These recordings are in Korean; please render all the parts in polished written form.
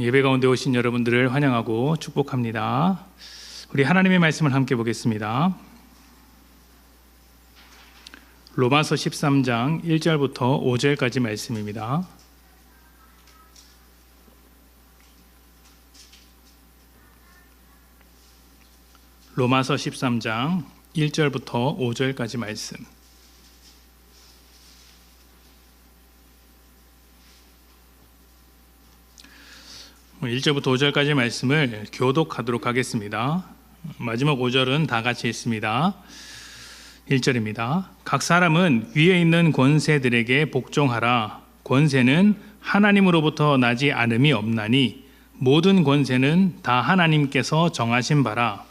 예배 가운데 오신 여러분들을 환영하고 축복합니다. 우리 하나님의 말씀을 함께 보겠습니다. 로마서 13장 1절부터 5절까지 말씀입니다. 로마서 13장 1절부터 5절까지 말씀. 뭐 1절부터 5절까지 말씀을 교독하도록 하겠습니다. 마지막 5절은 다 같이 읽습니다. 1절입니다. 각 사람은 위에 있는 권세들에게 복종하라. 권세는 하나님으로부터 나지 않음이 없나니 모든 권세는 다 하나님께서 정하신 바라.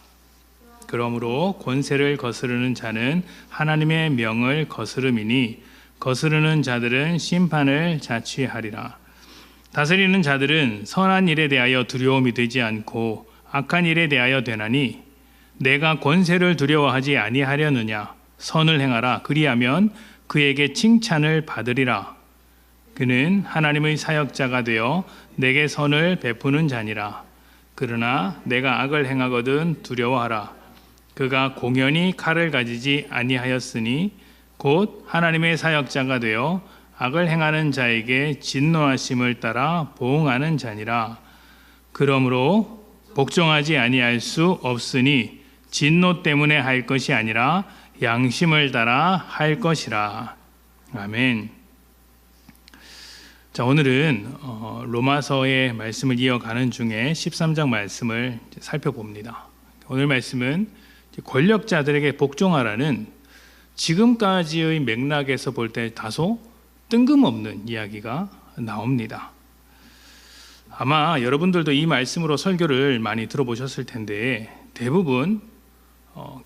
그러므로 권세를 거스르는 자는 하나님의 명을 거스름이니 거스르는 자들은 심판을 자취하리라. 다스리는 자들은 선한 일에 대하여 두려움이 되지 않고 악한 일에 대하여 되나니 내가 권세를 두려워하지 아니하려느냐. 선을 행하라. 그리하면 그에게 칭찬을 받으리라. 그는 하나님의 사역자가 되어 내게 선을 베푸는 자니라. 그러나 내가 악을 행하거든 두려워하라. 그가 공연히 칼을 가지지 아니하였으니 곧 하나님의 사역자가 되어 악을 행하는 자에게 진노하심을 따라 보응하는 자니라. 그러므로 복종하지 아니할 수 없으니 진노 때문에 할 것이 아니라 양심을 따라 할 것이라. 아멘. 자, 오늘은 로마서의 말씀을 이어가는 중에 13장 말씀을 살펴봅니다. 오늘 말씀은 권력자들에게 복종하라는 지금까지의 맥락에서 볼 때 다소 뜬금없는 이야기가 나옵니다. 아마 여러분들도 이 말씀으로 설교를 많이 들어보셨을 텐데 대부분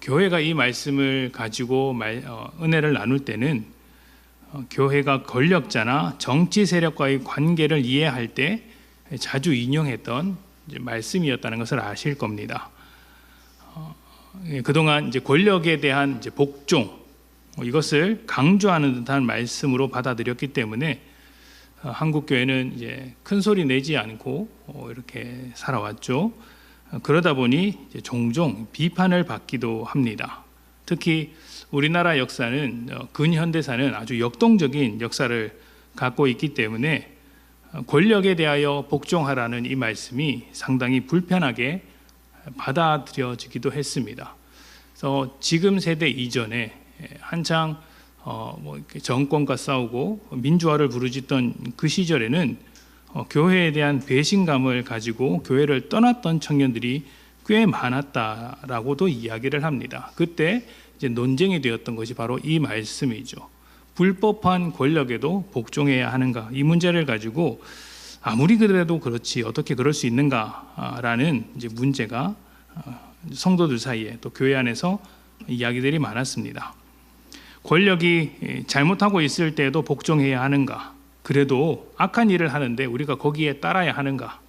교회가 이 말씀을 가지고 은혜를 나눌 때는 교회가 권력자나 정치 세력과의 관계를 이해할 때 자주 인용했던 말씀이었다는 것을 아실 겁니다. 그동안 이제 권력에 대한 복종 이것을 강조하는 듯한 말씀으로 받아들였기 때문에 한국 교회는 이제 큰 소리 내지 않고 이렇게 살아왔죠. 그러다 보니 이제 종종 비판을 받기도 합니다. 특히 우리나라 역사는 근현대사는 아주 역동적인 역사를 갖고 있기 때문에 권력에 대하여 복종하라는 이 말씀이 상당히 불편하게 받아들여지기도 했습니다. 그래서 지금 세대 이전에 한창 정권과 싸우고 민주화를 부르짖던 그 시절에는 교회에 대한 배신감을 가지고 교회를 떠났던 청년들이 꽤 많았다라고도 이야기를 합니다. 그때 이제 논쟁이 되었던 것이 바로 이 말씀이죠. 불법한 권력에도 복종해야 하는가? 이 문제를 가지고 아무리 그래도 그렇지 어떻게 그럴 수 있는가라는 이제 문제가 성도들 사이에 또 교회 안에서 이야기들이 많았습니다. 권력이 잘못하고 있을 때에도 복종해야 하는가? 그래도 악한 일을 하는데 우리가 거기에 따라야 하는가?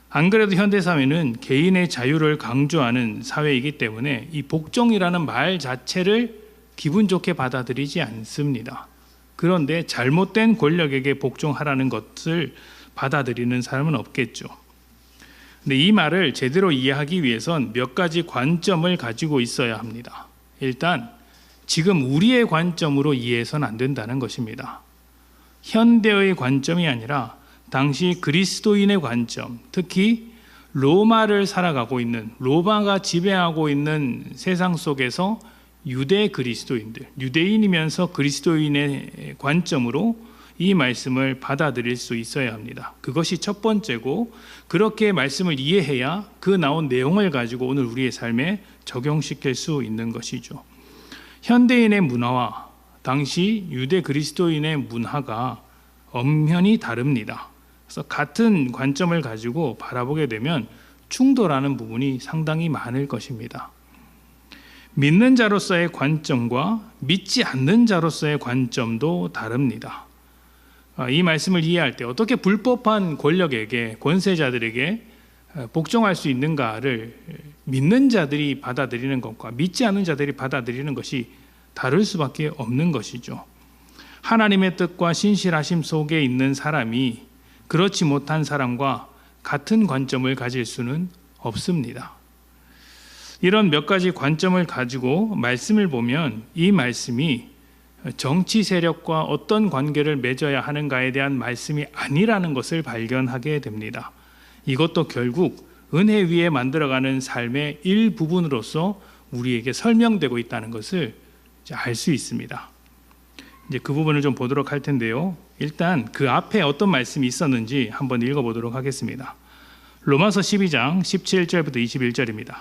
안 그래도 현대사회는 개인의 자유를 강조하는 사회이기 때문에 이 복종이라는 말 자체를 기분 좋게 받아들이지 않습니다. 그런데 잘못된 권력에게 복종하라는 것을 받아들이는 사람은 없겠죠. 근데 이 말을 제대로 이해하기 위해선 몇 가지 관점을 가지고 있어야 합니다. 일단 지금 우리의 관점으로 이해해서는 안 된다는 것입니다. 현대의 관점이 아니라 당시 그리스도인의 관점, 특히 로마를 살아가고 있는, 로마가 지배하고 있는 세상 속에서 유대 그리스도인들, 유대인이면서 그리스도인의 관점으로 이 말씀을 받아들일 수 있어야 합니다. 그것이 첫 번째고, 그렇게 말씀을 이해해야 그 나온 내용을 가지고 오늘 우리의 삶에 적용시킬 수 있는 것이죠. 현대인의 문화와 당시 유대 그리스도인의 문화가 엄연히 다릅니다. 그래서 같은 관점을 가지고 바라보게 되면 충돌하는 부분이 상당히 많을 것입니다. 믿는 자로서의 관점과 믿지 않는 자로서의 관점도 다릅니다. 이 말씀을 이해할 때 어떻게 불법한 권력에게, 권세자들에게 복종할 수 있는가를 믿는 자들이 받아들이는 것과 믿지 않는 자들이 받아들이는 것이 다를 수밖에 없는 것이죠. 하나님의 뜻과 신실하심 속에 있는 사람이 그렇지 못한 사람과 같은 관점을 가질 수는 없습니다. 이런 몇 가지 관점을 가지고 말씀을 보면 이 말씀이 정치 세력과 어떤 관계를 맺어야 하는가에 대한 말씀이 아니라는 것을 발견하게 됩니다. 이것도 결국 은혜 위에 만들어가는 삶의 일부분으로서 우리에게 설명되고 있다는 것을 알 수 있습니다. 이제 그 부분을 좀 보도록 할 텐데요. 일단 그 앞에 어떤 말씀이 있었는지 한번 읽어보도록 하겠습니다. 로마서 12장 17절부터 21절입니다.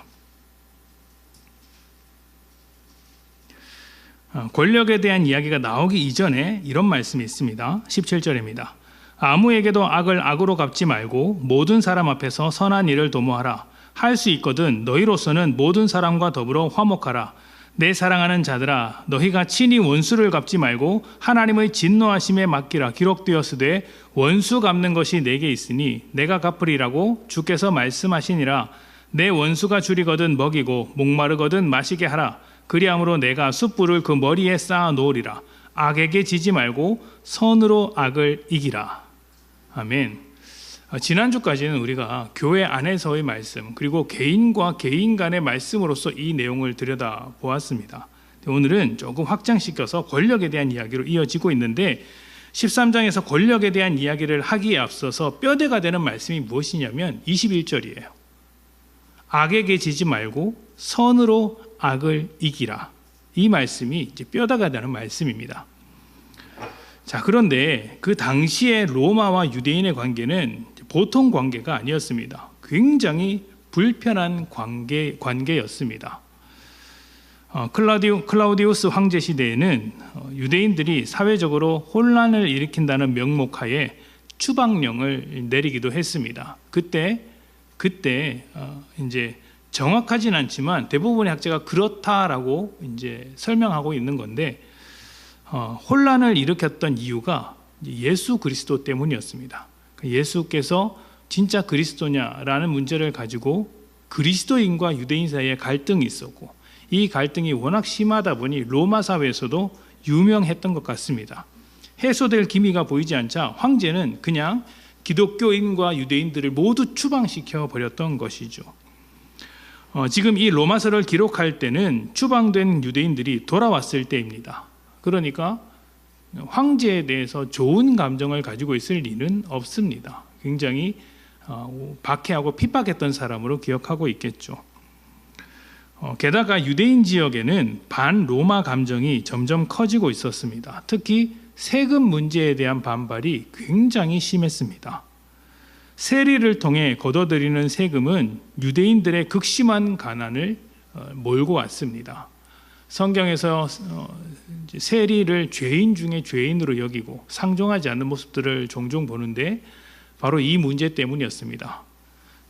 권력에 대한 이야기가 나오기 이전에 이런 말씀이 있습니다. 17절입니다. 아무에게도 악을 악으로 갚지 말고 모든 사람 앞에서 선한 일을 도모하라. 할 수 있거든 너희로서는 모든 사람과 더불어 화목하라. 내 사랑하는 자들아, 너희가 친히 원수를 갚지 말고 하나님의 진노하심에 맡기라. 기록되었으되 원수 갚는 것이 내게 있으니 내가 갚으리라고 주께서 말씀하시니라. 내 원수가 줄이거든 먹이고 목마르거든 마시게 하라. 그리함으로 내가 숯불을 그 머리에 쌓아 놓으리라. 악에게 지지 말고 선으로 악을 이기라. 아멘. 지난주까지는 우리가 교회 안에서의 말씀, 그리고 개인과 개인 간의 말씀으로서 이 내용을 들여다보았습니다. 오늘은 조금 확장시켜서 권력에 대한 이야기로 이어지고 있는데 13장에서 권력에 대한 이야기를 하기에 앞서서 뼈대가 되는 말씀이 무엇이냐면 21절이에요. 악에게 지지 말고 선으로 악을 이기라. 이 말씀이 이제 뼈대가 되는 말씀입니다. 자, 그런데 그 당시의 로마와 유대인의 관계는 보통 관계가 아니었습니다. 굉장히 불편한 관계였습니다. 클라우디우스 황제 시대에는 유대인들이 사회적으로 혼란을 일으킨다는 명목하에 추방령을 내리기도 했습니다. 그때 이제 정확하진 않지만 대부분의 학자가 그렇다라고 이제 설명하고 있는 건데 혼란을 일으켰던 이유가 예수 그리스도 때문이었습니다. 예수께서 진짜 그리스도냐라는 문제를 가지고 그리스도인과 유대인 사이에 갈등이 있었고 이 갈등이 워낙 심하다 보니 로마 사회에서도 유명했던 것 같습니다. 해소될 기미가 보이지 않자 황제는 그냥 기독교인과 유대인들을 모두 추방시켜 버렸던 것이죠. 지금 이 로마서를 기록할 때는 추방된 유대인들이 돌아왔을 때입니다. 그러니까 황제에 대해서 좋은 감정을 가지고 있을 리는 없습니다. 굉장히 박해하고 핍박했던 사람으로 기억하고 있겠죠. 게다가 유대인 지역에는 반로마 감정이 점점 커지고 있었습니다. 특히 세금 문제에 대한 반발이 굉장히 심했습니다. 세리를 통해 걷어들이는 세금은 유대인들의 극심한 가난을 몰고 왔습니다. 성경에서 세리를 죄인 중에 죄인으로 여기고 상종하지 않는 모습들을 종종 보는데 바로 이 문제 때문이었습니다.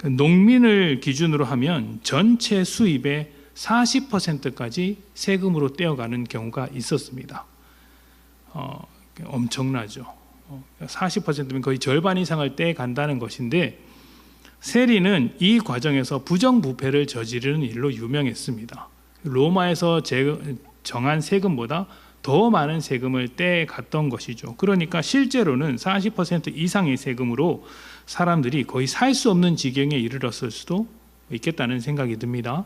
농민을 기준으로 하면 전체 수입의 40%까지 세금으로 떼어가는 경우가 있었습니다. 엄청나죠. 40%면 거의 절반 이상을 떼간다는 것인데 세리는 이 과정에서 부정부패를 저지르는 일로 유명했습니다. 로마에서 정한 세금보다 더 많은 세금을 떼갔던 것이죠. 그러니까 실제로는 40% 이상의 세금으로 사람들이 거의 살 수 없는 지경에 이르렀을 수도 있겠다는 생각이 듭니다.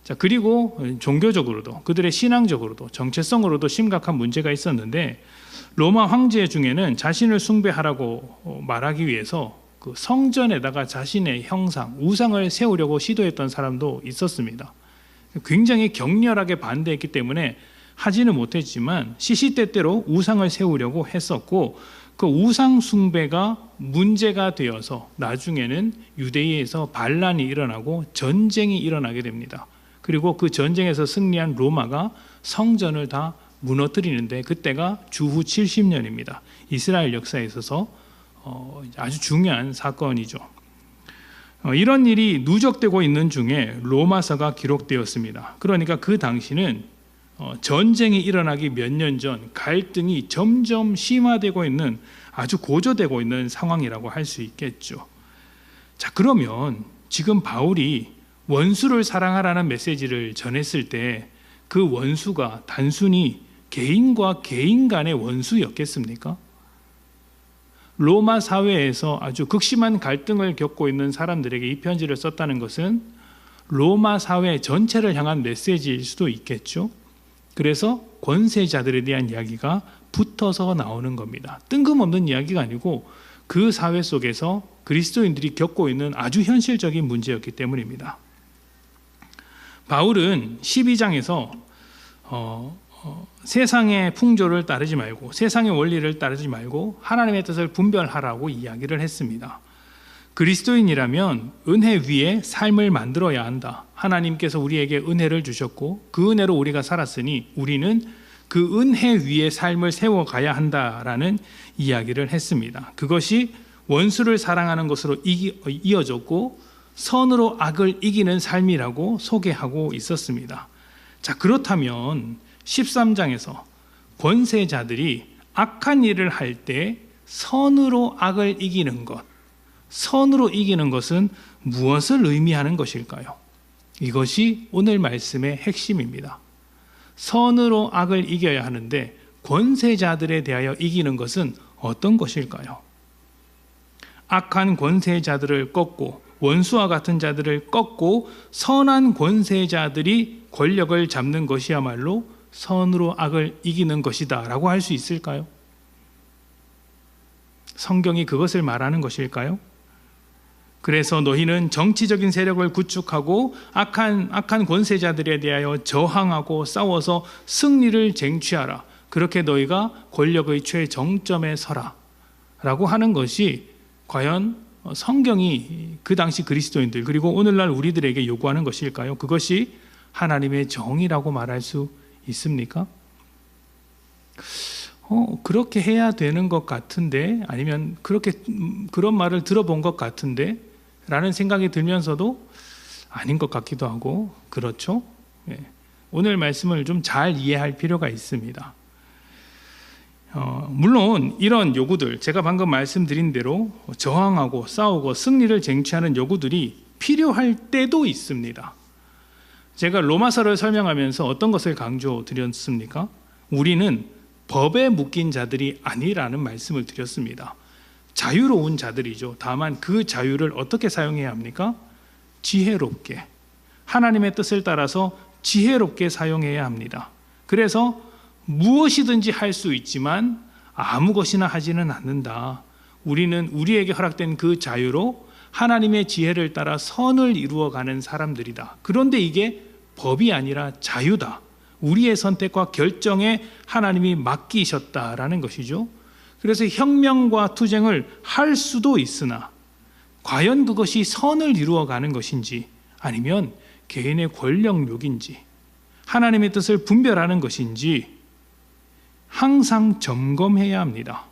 자, 그리고 종교적으로도 그들의 신앙적으로도 정체성으로도 심각한 문제가 있었는데 로마 황제 중에는 자신을 숭배하라고 말하기 위해서 그 성전에다가 자신의 형상, 우상을 세우려고 시도했던 사람도 있었습니다. 굉장히 격렬하게 반대했기 때문에 하지는 못했지만 시시때때로 우상을 세우려고 했었고 그 우상 숭배가 문제가 되어서 나중에는 유대인에서 반란이 일어나고 전쟁이 일어나게 됩니다. 그리고 그 전쟁에서 승리한 로마가 성전을 다 무너뜨리는데 그때가 주후 70년입니다. 이스라엘 역사에 있어서 아주 중요한 사건이죠. 이런 일이 누적되고 있는 중에 로마서가 기록되었습니다. 그러니까 그 당시는 전쟁이 일어나기 몇 년 전 갈등이 점점 심화되고 있는 아주 고조되고 있는 상황이라고 할 수 있겠죠. 자, 그러면 지금 바울이 원수를 사랑하라는 메시지를 전했을 때 그 원수가 단순히 개인과 개인 간의 원수였겠습니까? 로마 사회에서 아주 극심한 갈등을 겪고 있는 사람들에게 이 편지를 썼다는 것은 로마 사회 전체를 향한 메시지일 수도 있겠죠. 그래서 권세자들에 대한 이야기가 붙어서 나오는 겁니다. 뜬금없는 이야기가 아니고 그 사회 속에서 그리스도인들이 겪고 있는 아주 현실적인 문제였기 때문입니다. 바울은 12장에서 세상의 풍조를 따르지 말고 세상의 원리를 따르지 말고 하나님의 뜻을 분별하라고 이야기를 했습니다. 그리스도인이라면 은혜 위에 삶을 만들어야 한다. 하나님께서 우리에게 은혜를 주셨고 그 은혜로 우리가 살았으니 우리는 그 은혜 위에 삶을 세워가야 한다라는 이야기를 했습니다. 그것이 원수를 사랑하는 것으로 이어졌고 선으로 악을 이기는 삶이라고 소개하고 있었습니다. 자, 그렇다면 13장에서 권세자들이 악한 일을 할 때 선으로 악을 이기는 것, 선으로 이기는 것은 무엇을 의미하는 것일까요? 이것이 오늘 말씀의 핵심입니다. 선으로 악을 이겨야 하는데 권세자들에 대하여 이기는 것은 어떤 것일까요? 악한 권세자들을 꺾고 원수와 같은 자들을 꺾고 선한 권세자들이 권력을 잡는 것이야말로 선으로 악을 이기는 것이다 라고 할 수 있을까요? 성경이 그것을 말하는 것일까요? 그래서 너희는 정치적인 세력을 구축하고 악한 권세자들에 대하여 저항하고 싸워서 승리를 쟁취하라. 그렇게 너희가 권력의 최정점에 서라 라고 하는 것이 과연 성경이 그 당시 그리스도인들 그리고 오늘날 우리들에게 요구하는 것일까요? 그것이 하나님의 정의라고 말할 수 있습니까? 그렇게 해야 되는 것 같은데 아니면 그런 말을 들어본 것 같은데 라는 생각이 들면서도 아닌 것 같기도 하고 그렇죠? 예. 오늘 말씀을 좀 잘 이해할 필요가 있습니다. 물론 이런 요구들 제가 방금 말씀드린 대로 저항하고 싸우고 승리를 쟁취하는 요구들이 필요할 때도 있습니다. 제가 로마서를 설명하면서 어떤 것을 강조드렸습니까? 우리는 법에 묶인 자들이 아니라는 말씀을 드렸습니다. 자유로운 자들이죠. 다만 그 자유를 어떻게 사용해야 합니까? 지혜롭게 하나님의 뜻을 따라서 지혜롭게 사용해야 합니다. 그래서 무엇이든지 할 수 있지만 아무 것이나 하지는 않는다. 우리는 우리에게 허락된 그 자유로 하나님의 지혜를 따라 선을 이루어가는 사람들이다. 그런데 이게 법이 아니라 자유다. 우리의 선택과 결정에 하나님이 맡기셨다라는 것이죠. 그래서 혁명과 투쟁을 할 수도 있으나 과연 그것이 선을 이루어가는 것인지 아니면 개인의 권력욕인지 하나님의 뜻을 분별하는 것인지 항상 점검해야 합니다.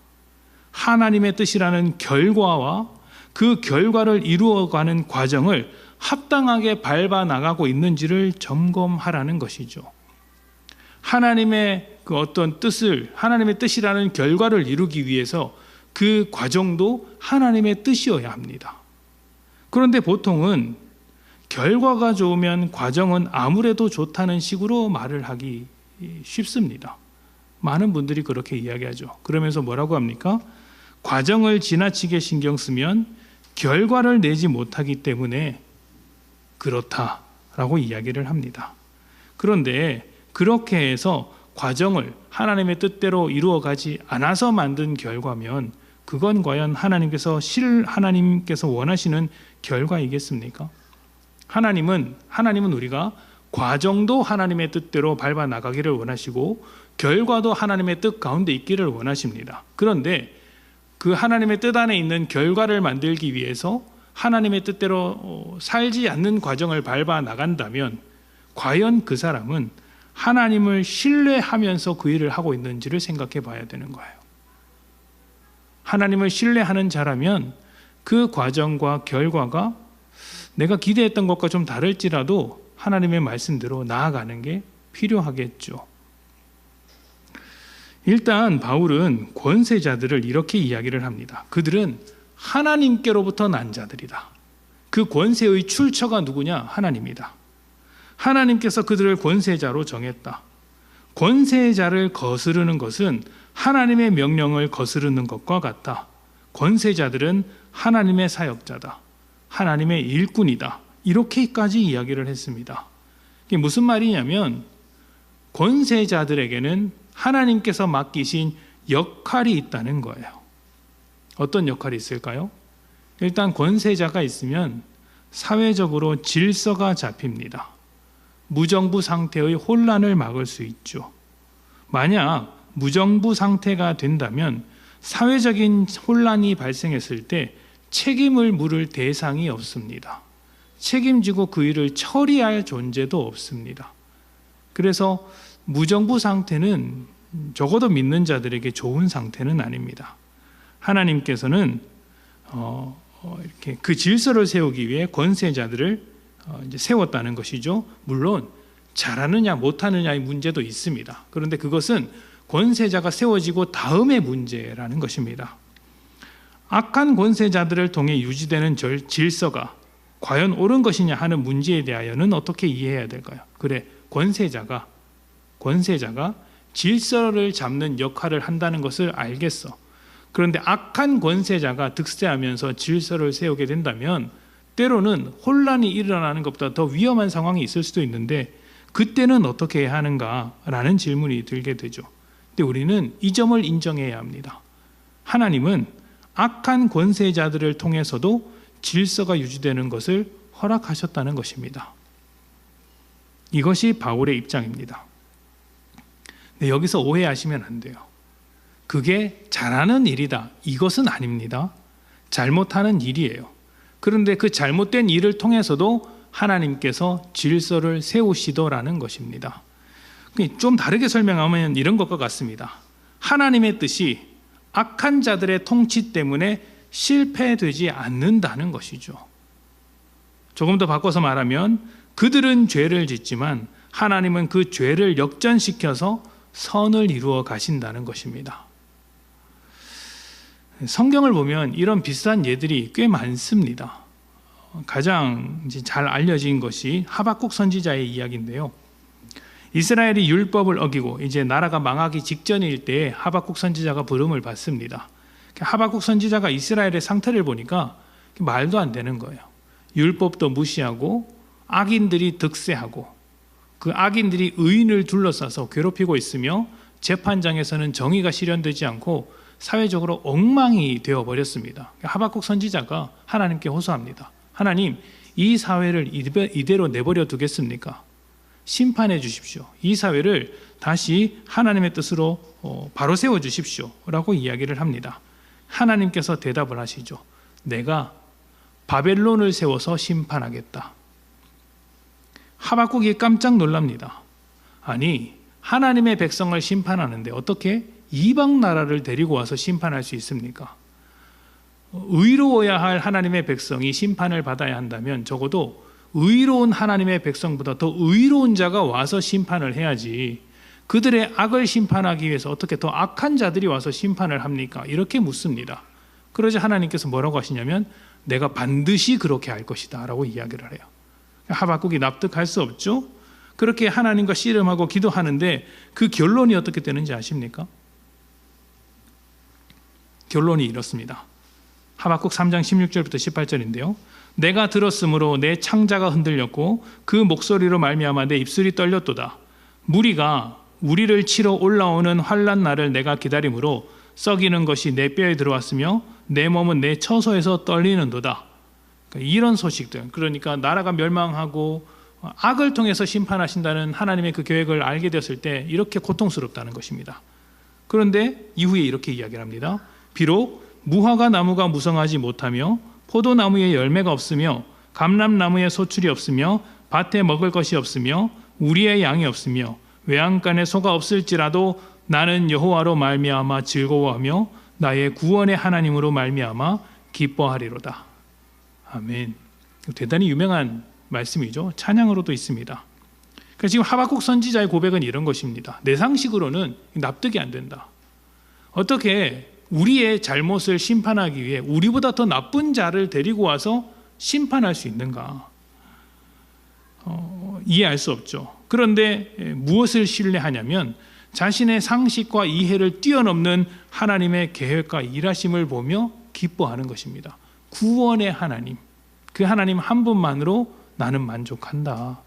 하나님의 뜻이라는 결과와 그 결과를 이루어가는 과정을 합당하게 밟아 나가고 있는지를 점검하라는 것이죠. 하나님의 그 어떤 뜻을 하나님의 뜻이라는 결과를 이루기 위해서 그 과정도 하나님의 뜻이어야 합니다. 그런데 보통은 결과가 좋으면 과정은 아무래도 좋다는 식으로 말을 하기 쉽습니다. 많은 분들이 그렇게 이야기하죠. 그러면서 뭐라고 합니까? 과정을 지나치게 신경 쓰면 결과를 내지 못하기 때문에 그렇다라고 이야기를 합니다. 그런데 그렇게 해서 과정을 하나님의 뜻대로 이루어가지 않아서 만든 결과면 그건 과연 하나님께서 원하시는 결과이겠습니까? 하나님은 우리가 과정도 하나님의 뜻대로 밟아 나가기를 원하시고 결과도 하나님의 뜻 가운데 있기를 원하십니다. 그런데 그 하나님의 뜻 안에 있는 결과를 만들기 위해서 하나님의 뜻대로 살지 않는 과정을 밟아 나간다면 과연 그 사람은 하나님을 신뢰하면서 그 일을 하고 있는지를 생각해 봐야 되는 거예요. 하나님을 신뢰하는 자라면 그 과정과 결과가 내가 기대했던 것과 좀 다를지라도 하나님의 말씀대로 나아가는 게 필요하겠죠. 일단 바울은 권세자들을 이렇게 이야기를 합니다. 그들은 하나님께로부터 난 자들이다. 그 권세의 출처가 누구냐? 하나님이다. 하나님께서 그들을 권세자로 정했다. 권세자를 거스르는 것은 하나님의 명령을 거스르는 것과 같다. 권세자들은 하나님의 사역자다, 하나님의 일꾼이다, 이렇게까지 이야기를 했습니다. 이게 무슨 말이냐면 권세자들에게는 하나님께서 맡기신 역할이 있다는 거예요. 어떤 역할이 있을까요? 일단 권세자가 있으면 사회적으로 질서가 잡힙니다. 무정부 상태의 혼란을 막을 수 있죠. 만약 무정부 상태가 된다면 사회적인 혼란이 발생했을 때 책임을 물을 대상이 없습니다. 책임지고 그 일을 처리할 존재도 없습니다. 그래서 무정부 상태는 적어도 믿는 자들에게 좋은 상태는 아닙니다. 하나님께서는 이렇게 그 질서를 세우기 위해 권세자들을 이제 세웠다는 것이죠. 물론 잘하느냐 못하느냐의 문제도 있습니다. 그런데 그것은 권세자가 세워지고 다음의 문제라는 것입니다. 악한 권세자들을 통해 유지되는 질서가 과연 옳은 것이냐 하는 문제에 대하여는 어떻게 이해해야 될까요? 그래, 권세자가 질서를 잡는 역할을 한다는 것을 알겠어. 그런데 악한 권세자가 득세하면서 질서를 세우게 된다면 때로는 혼란이 일어나는 것보다 더 위험한 상황이 있을 수도 있는데 그때는 어떻게 해야 하는가라는 질문이 들게 되죠. 근데 우리는 이 점을 인정해야 합니다. 하나님은 악한 권세자들을 통해서도 질서가 유지되는 것을 허락하셨다는 것입니다. 이것이 바울의 입장입니다. 근데 여기서 오해하시면 안 돼요. 그게 잘하는 일이다, 이것은 아닙니다. 잘못하는 일이에요. 그런데 그 잘못된 일을 통해서도 하나님께서 질서를 세우시더라는 것입니다. 좀 다르게 설명하면 이런 것과 같습니다. 하나님의 뜻이 악한 자들의 통치 때문에 실패되지 않는다는 것이죠. 조금 더 바꿔서 말하면 그들은 죄를 짓지만 하나님은 그 죄를 역전시켜서 선을 이루어 가신다는 것입니다. 성경을 보면 이런 비슷한 예들이 꽤 많습니다. 가장 잘 알려진 것이 하박국 선지자의 이야기인데요. 이스라엘이 율법을 어기고 이제 나라가 망하기 직전일 때 하박국 선지자가 부름을 받습니다. 하박국 선지자가 이스라엘의 상태를 보니까 말도 안 되는 거예요. 율법도 무시하고 악인들이 득세하고 그 악인들이 의인을 둘러싸서 괴롭히고 있으며 재판장에서는 정의가 실현되지 않고 사회적으로 엉망이 되어버렸습니다. 하박국 선지자가 하나님께 호소합니다. 하나님, 이 사회를 이대로 내버려 두겠습니까? 심판해 주십시오. 이 사회를 다시 하나님의 뜻으로 바로 세워 주십시오 라고 이야기를 합니다. 하나님께서 대답을 하시죠. 내가 바벨론을 세워서 심판하겠다. 하박국이 깜짝 놀랍니다. 아니, 하나님의 백성을 심판하는데 어떻게 이방 나라를 데리고 와서 심판할 수 있습니까? 의로워야 할 하나님의 백성이 심판을 받아야 한다면 적어도 의로운 하나님의 백성보다 더 의로운 자가 와서 심판을 해야지, 그들의 악을 심판하기 위해서 어떻게 더 악한 자들이 와서 심판을 합니까? 이렇게 묻습니다. 그러자 하나님께서 뭐라고 하시냐면 내가 반드시 그렇게 할 것이다 라고 이야기를 해요. 하박국이 납득할 수 없죠. 그렇게 하나님과 씨름하고 기도하는데 그 결론이 어떻게 되는지 아십니까? 결론이 이렇습니다. 하박국 3장 16절부터 18절인데요. 내가 들었으므로 내 창자가 흔들렸고 그 목소리로 말미암아 내 입술이 떨렸도다. 무리가 우리를 치러 올라오는 환난 날을 내가 기다림으로 썩이는 것이 내 뼈에 들어왔으며 내 몸은 내 처소에서 떨리는도다. 이런 소식들, 그러니까 나라가 멸망하고 악을 통해서 심판하신다는 하나님의 그 계획을 알게 되었을 때 이렇게 고통스럽다는 것입니다. 그런데 이후에 이렇게 이야기를 합니다. 비록 무화과 나무가 무성하지 못하며 포도나무에 열매가 없으며 감람나무에 소출이 없으며 밭에 먹을 것이 없으며 우리의 양이 없으며 외양간에 소가 없을지라도 나는 여호와로 말미암아 즐거워하며 나의 구원의 하나님으로 말미암아 기뻐하리로다. 아멘. 대단히 유명한 말씀이죠. 찬양으로도 있습니다. 그러니까 지금 하박국 선지자의 고백은 이런 것입니다. 내 상식으로는 납득이 안 된다. 어떻게 우리의 잘못을 심판하기 위해 우리보다 더 나쁜 자를 데리고 와서 심판할 수 있는가? 이해할 수 없죠. 그런데 무엇을 신뢰하냐면 자신의 상식과 이해를 뛰어넘는 하나님의 계획과 일하심을 보며 기뻐하는 것입니다. 구원의 하나님, 그 하나님 한 분만으로 나는 만족한다.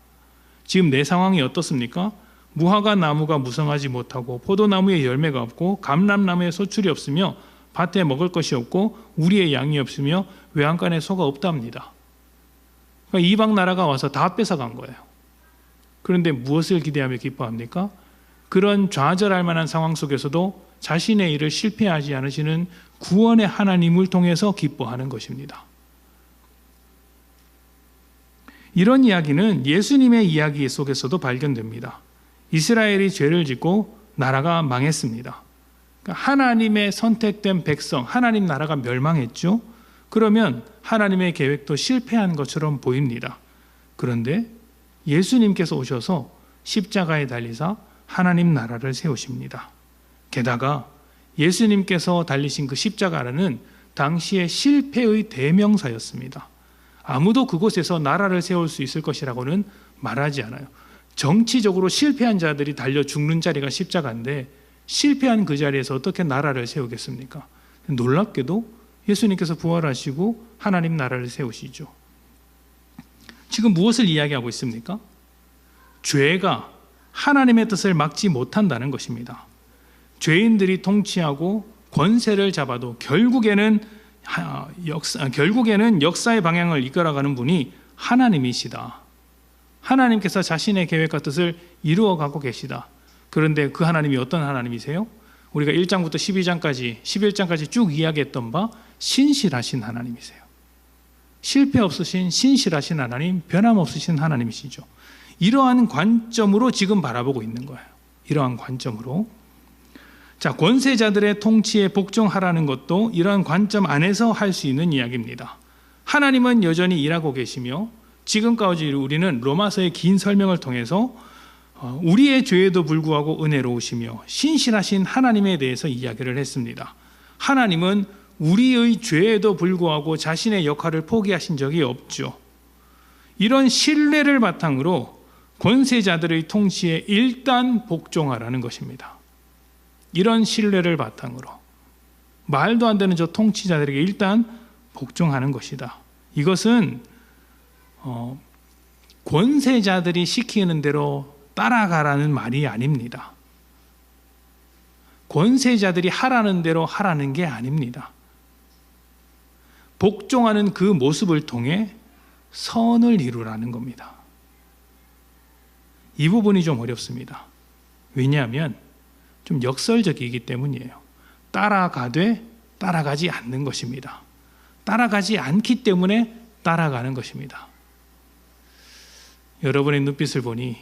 지금 내 상황이 어떻습니까? 무화과 나무가 무성하지 못하고 포도나무에 열매가 없고 감람나무에 소출이 없으며 밭에 먹을 것이 없고 우리의 양이 없으며 외양간에 소가 없답니다. 그러니까 이방 나라가 와서 다 뺏어간 거예요. 그런데 무엇을 기대하며 기뻐합니까? 그런 좌절할 만한 상황 속에서도 자신의 일을 실패하지 않으시는 구원의 하나님을 통해서 기뻐하는 것입니다. 이런 이야기는 예수님의 이야기 속에서도 발견됩니다. 이스라엘이 죄를 짓고 나라가 망했습니다. 그러니까 하나님의 선택된 백성, 하나님 나라가 멸망했죠. 그러면 하나님의 계획도 실패한 것처럼 보입니다. 그런데 예수님께서 오셔서 십자가에 달리사 하나님 나라를 세우십니다. 게다가 예수님께서 달리신 그 십자가는 당시의 실패의 대명사였습니다. 아무도 그곳에서 나라를 세울 수 있을 것이라고는 말하지 않아요. 정치적으로 실패한 자들이 달려 죽는 자리가 십자가인데 실패한 그 자리에서 어떻게 나라를 세우겠습니까? 놀랍게도 예수님께서 부활하시고 하나님 나라를 세우시죠. 지금 무엇을 이야기하고 있습니까? 죄가 하나님의 뜻을 막지 못한다는 것입니다. 죄인들이 통치하고 권세를 잡아도 결국에는 역사의 방향을 이끌어가는 분이 하나님이시다. 하나님께서 자신의 계획과 뜻을 이루어가고 계시다. 그런데 그 하나님이 어떤 하나님이세요? 우리가 1장부터 12장까지 11장까지 쭉 이야기했던 바 신실하신 하나님이세요. 실패 없으신 신실하신 하나님, 변함없으신 하나님이시죠. 이러한 관점으로 지금 바라보고 있는 거예요. 이러한 관점으로. 자, 권세자들의 통치에 복종하라는 것도 이러한 관점 안에서 할 수 있는 이야기입니다. 하나님은 여전히 일하고 계시며 지금까지 우리는 로마서의 긴 설명을 통해서 우리의 죄에도 불구하고 은혜로우시며 신실하신 하나님에 대해서 이야기를 했습니다. 하나님은 우리의 죄에도 불구하고 자신의 역할을 포기하신 적이 없죠. 이런 신뢰를 바탕으로 권세자들의 통치에 일단 복종하라는 것입니다. 이런 신뢰를 바탕으로 말도 안 되는 저 통치자들에게 일단 복종하는 것이다. 이것은 권세자들이 시키는 대로 따라가라는 말이 아닙니다. 권세자들이 하라는 대로 하라는 게 아닙니다. 복종하는 그 모습을 통해 선을 이루라는 겁니다. 이 부분이 좀 어렵습니다. 왜냐하면 좀 역설적이기 때문이에요. 따라가되 따라가지 않는 것입니다. 따라가지 않기 때문에 따라가는 것입니다. 여러분의 눈빛을 보니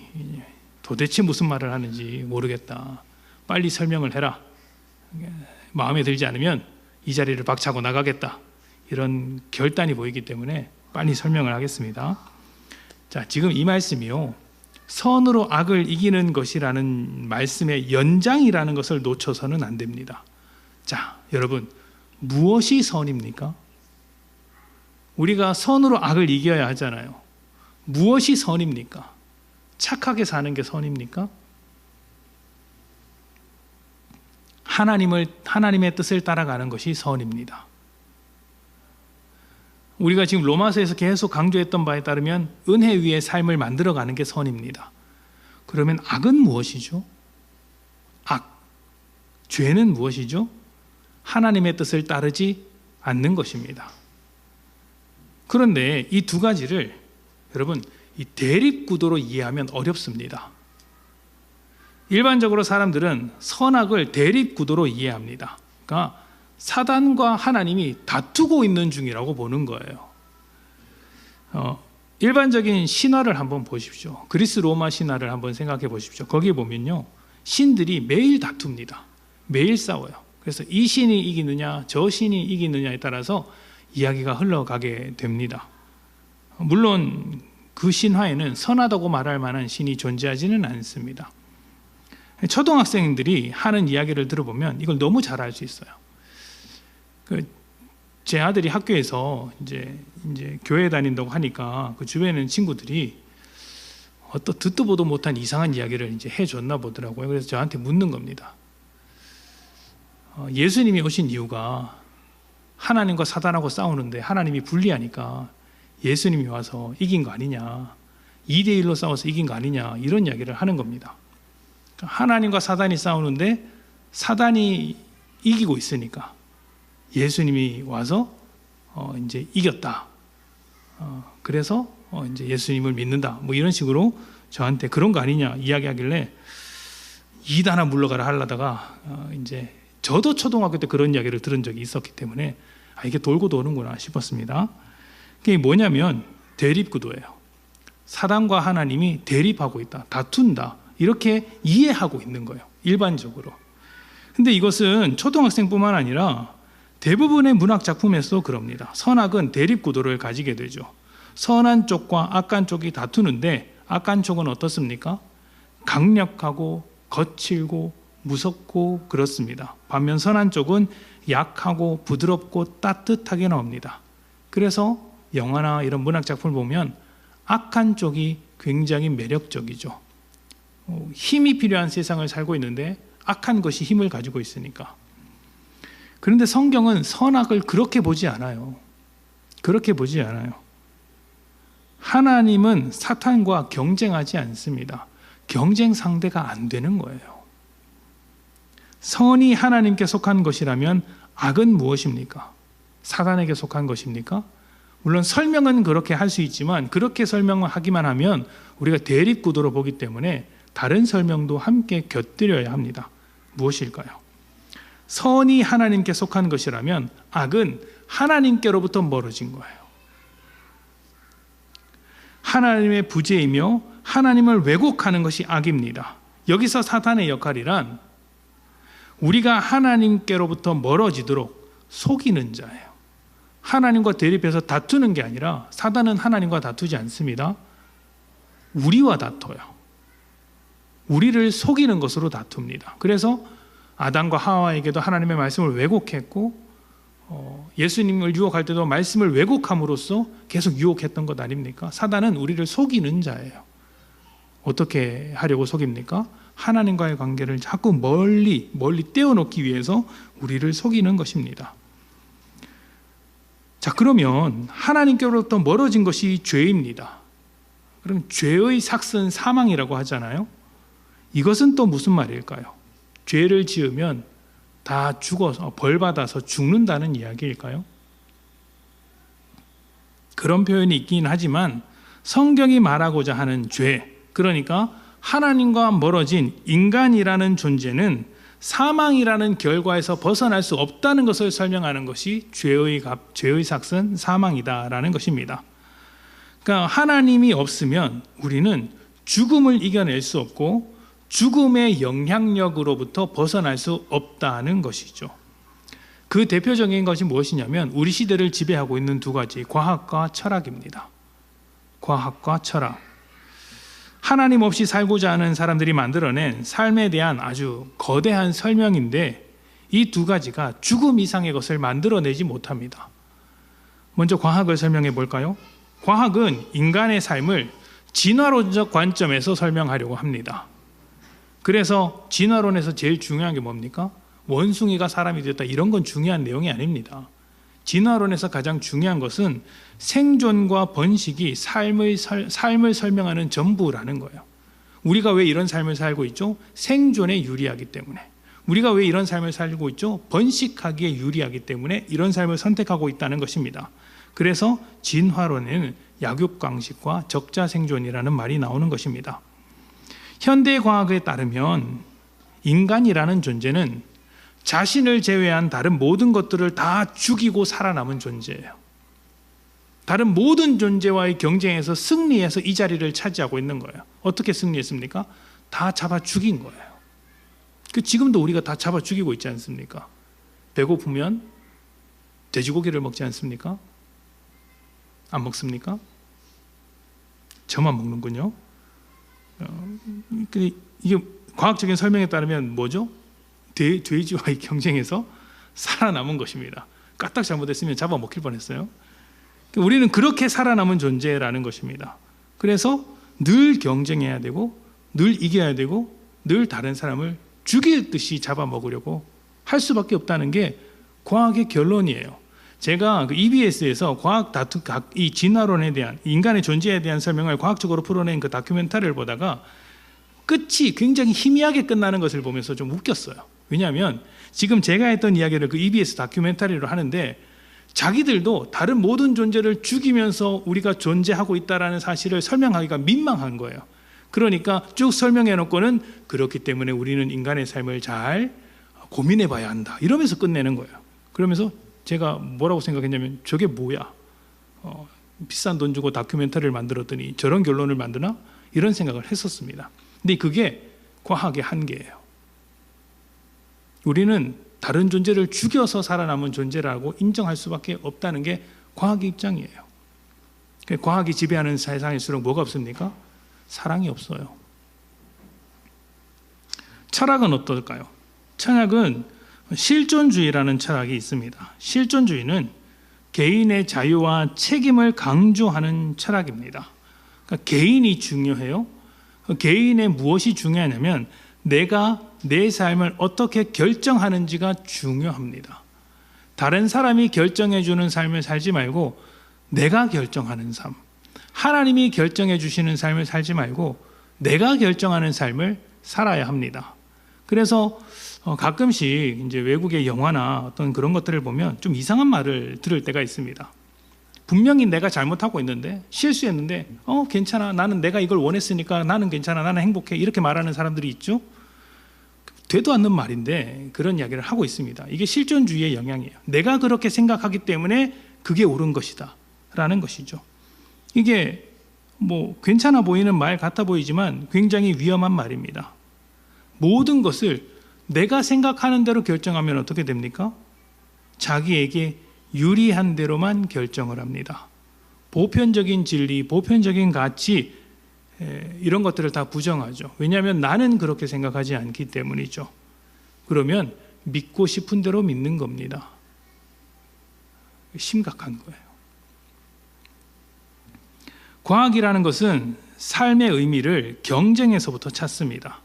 도대체 무슨 말을 하는지 모르겠다. 빨리 설명을 해라. 마음에 들지 않으면 이 자리를 박차고 나가겠다. 이런 결단이 보이기 때문에 빨리 설명을 하겠습니다. 자, 지금 이 말씀이요. 선으로 악을 이기는 것이라는 말씀의 연장이라는 것을 놓쳐서는 안 됩니다. 자, 여러분, 무엇이 선입니까? 우리가 선으로 악을 이겨야 하잖아요. 무엇이 선입니까? 착하게 사는 게 선입니까? 하나님의 뜻을 따라가는 것이 선입니다. 우리가 지금 로마서에서 계속 강조했던 바에 따르면 은혜 위의 삶을 만들어가는 게 선입니다. 그러면 악은 무엇이죠? 악, 죄는 무엇이죠? 하나님의 뜻을 따르지 않는 것입니다. 그런데 이 두 가지를 여러분 이 대립구도로 이해하면 어렵습니다. 일반적으로 사람들은 선악을 대립구도로 이해합니다. 그러니까 사단과 하나님이 다투고 있는 중이라고 보는 거예요. 일반적인 신화를 한번 보십시오. 그리스 로마 신화를 한번 생각해 보십시오. 거기에 보면요, 신들이 매일 다툽니다. 매일 싸워요. 그래서 이 신이 이기느냐 저 신이 이기느냐에 따라서 이야기가 흘러가게 됩니다. 물론 그 신화에는 선하다고 말할 만한 신이 존재하지는 않습니다. 초등학생들이 하는 이야기를 들어보면 이걸 너무 잘 알 수 있어요. 제 아들이 학교에서 이제 교회 다닌다고 하니까 그 주변에 있는 친구들이 어떤 듣도 보도 못한 이상한 이야기를 이제 해줬나 보더라고요. 그래서 저한테 묻는 겁니다. 예수님이 오신 이유가 하나님과 사단하고 싸우는데 하나님이 불리하니까 예수님이 와서 이긴 거 아니냐, 2대1로 싸워서 이긴 거 아니냐, 이런 이야기를 하는 겁니다. 하나님과 사단이 싸우는데 사단이 이기고 있으니까 예수님이 와서 이제 이겼다. 그래서 이제 예수님을 믿는다. 뭐 이런 식으로 저한테 그런 거 아니냐 이야기하길래 이단 하나 물러가라 하려다가 이제 저도 초등학교 때 그런 이야기를 들은 적이 있었기 때문에 이게 돌고 도는구나 싶었습니다. 그게 뭐냐면 대립구도예요. 사단과 하나님이 대립하고 있다, 다툰다, 이렇게 이해하고 있는 거예요, 일반적으로. 근데 이것은 초등학생뿐만 아니라 대부분의 문학 작품에서 그럽니다. 선악은 대립구도를 가지게 되죠. 선한 쪽과 악한 쪽이 다투는데 악한 쪽은 어떻습니까? 강력하고 거칠고 무섭고 그렇습니다. 반면 선한 쪽은 약하고 부드럽고 따뜻하게 나옵니다. 그래서 영화나 이런 문학 작품을 보면 악한 쪽이 굉장히 매력적이죠. 힘이 필요한 세상을 살고 있는데 악한 것이 힘을 가지고 있으니까. 그런데 성경은 선악을 그렇게 보지 않아요. 그렇게 보지 않아요. 하나님은 사탄과 경쟁하지 않습니다. 경쟁 상대가 안 되는 거예요. 선이 하나님께 속한 것이라면 악은 무엇입니까? 사단에게 속한 것입니까? 물론 설명은 그렇게 할 수 있지만 그렇게 설명하기만 하면 우리가 대립구도로 보기 때문에 다른 설명도 함께 곁들여야 합니다. 무엇일까요? 선이 하나님께 속한 것이라면 악은 하나님께로부터 멀어진 거예요. 하나님의 부재이며 하나님을 왜곡하는 것이 악입니다. 여기서 사탄의 역할이란 우리가 하나님께로부터 멀어지도록 속이는 자예요. 하나님과 대립해서 다투는 게 아니라 사단은 하나님과 다투지 않습니다. 우리와 다퉈요. 우리를 속이는 것으로 다툽니다. 그래서 아담과 하와에게도 하나님의 말씀을 왜곡했고 예수님을 유혹할 때도 말씀을 왜곡함으로써 계속 유혹했던 것 아닙니까? 사단은 우리를 속이는 자예요. 어떻게 하려고 속입니까? 하나님과의 관계를 자꾸 멀리 떼어놓기 위해서 우리를 속이는 것입니다. 자, 그러면 하나님께로부터 멀어진 것이 죄입니다. 그럼 죄의 삭은 사망이라고 하잖아요. 이것은 또 무슨 말일까요? 죄를 지으면 다 죽어서 벌받아서 죽는다는 이야기일까요? 그런 표현이 있긴 하지만 성경이 말하고자 하는 죄, 그러니까 하나님과 멀어진 인간이라는 존재는 사망이라는 결과에서 벗어날 수 없다는 것을 설명하는 것이 죄의 삭은 사망이다라는 것입니다. 그러니까 하나님이 없으면 우리는 죽음을 이겨낼 수 없고 죽음의 영향력으로부터 벗어날 수 없다는 것이죠. 그 대표적인 것이 무엇이냐면 우리 시대를 지배하고 있는 두 가지, 과학과 철학입니다. 과학과 철학. 하나님 없이 살고자 하는 사람들이 만들어낸 삶에 대한 아주 거대한 설명인데 이 두 가지가 죽음 이상의 것을 만들어내지 못합니다. 먼저 과학을 설명해 볼까요? 과학은 인간의 삶을 진화론적 관점에서 설명하려고 합니다. 그래서 진화론에서 제일 중요한 게 뭡니까? 원숭이가 사람이 되었다, 이런 건 중요한 내용이 아닙니다. 진화론에서 가장 중요한 것은 생존과 번식이 삶을 설명하는 전부라는 거예요. 우리가 왜 이런 삶을 살고 있죠? 생존에 유리하기 때문에. 우리가 왜 이런 삶을 살고 있죠? 번식하기에 유리하기 때문에 이런 삶을 선택하고 있다는 것입니다. 그래서 진화론에는 약육강식과 적자생존이라는 말이 나오는 것입니다. 현대과학에 따르면 인간이라는 존재는 자신을 제외한 다른 모든 것들을 다 죽이고 살아남은 존재예요. 다른 모든 존재와의 경쟁에서 승리해서 이 자리를 차지하고 있는 거예요. 어떻게 승리했습니까? 다 잡아 죽인 거예요. 지금도 우리가 다 잡아 죽이고 있지 않습니까? 배고프면 돼지고기를 먹지 않습니까? 안 먹습니까? 저만 먹는군요. 이게 과학적인 설명에 따르면 뭐죠? 돼지와의 경쟁에서 살아남은 것입니다. 까딱 잘못했으면 잡아먹힐 뻔했어요. 우리는 그렇게 살아남은 존재라는 것입니다. 그래서 늘 경쟁해야 되고 늘 이겨야 되고 늘 다른 사람을 죽일 듯이 잡아먹으려고 할 수밖에 없다는 게 과학의 결론이에요. 제가 그 EBS에서 이 진화론에 대한 인간의 존재에 대한 설명을 과학적으로 풀어낸 그 다큐멘터리를 보다가 끝이 굉장히 희미하게 끝나는 것을 보면서 좀 웃겼어요. 왜냐하면 지금 제가 했던 이야기를 그 EBS 다큐멘터리로 하는데 자기들도 다른 모든 존재를 죽이면서 우리가 존재하고 있다는 사실을 설명하기가 민망한 거예요. 그러니까 쭉 설명해 놓고는 그렇기 때문에 우리는 인간의 삶을 잘 고민해 봐야 한다 이러면서 끝내는 거예요. 그러면서 제가 뭐라고 생각했냐면 저게 뭐야? 비싼 돈 주고 다큐멘터리를 만들었더니 저런 결론을 만드나? 이런 생각을 했었습니다. 근데 그게 과학의 한계예요. 우리는 다른 존재를 죽여서 살아남은 존재라고 인정할 수밖에 없다는 게 과학의 입장이에요. 과학이 지배하는 세상일수록 뭐가 없습니까? 사랑이 없어요. 철학은 어떨까요? 철학은 실존주의라는 철학이 있습니다. 실존주의는 개인의 자유와 책임을 강조하는 철학입니다. 그러니까 개인이 중요해요. 개인의 무엇이 중요하냐면 내가 내 삶을 어떻게 결정하는지가 중요합니다. 다른 사람이 결정해 주는 삶을 살지 말고 내가 결정하는 삶, 하나님이 결정해 주시는 삶을 살지 말고 내가 결정하는 삶을 살아야 합니다. 그래서 가끔씩 이제 외국의 영화나 어떤 그런 것들을 보면 좀 이상한 말을 들을 때가 있습니다. 분명히 내가 잘못하고 있는데 실수했는데 괜찮아, 나는 내가 이걸 원했으니까 나는 괜찮아, 나는 행복해 이렇게 말하는 사람들이 있죠. 되도 않는 말인데 그런 이야기를 하고 있습니다. 이게 실존주의의 영향이에요. 내가 그렇게 생각하기 때문에 그게 옳은 것이다 라는 것이죠. 이게 뭐 괜찮아 보이는 말 같아 보이지만 굉장히 위험한 말입니다. 모든 것을 내가 생각하는 대로 결정하면 어떻게 됩니까? 자기에게 유리한 대로만 결정을 합니다. 보편적인 진리, 보편적인 가치 이런 것들을 다 부정하죠. 왜냐하면 나는 그렇게 생각하지 않기 때문이죠. 그러면 믿고 싶은 대로 믿는 겁니다. 심각한 거예요. 과학이라는 것은 삶의 의미를 경쟁에서부터 찾습니다.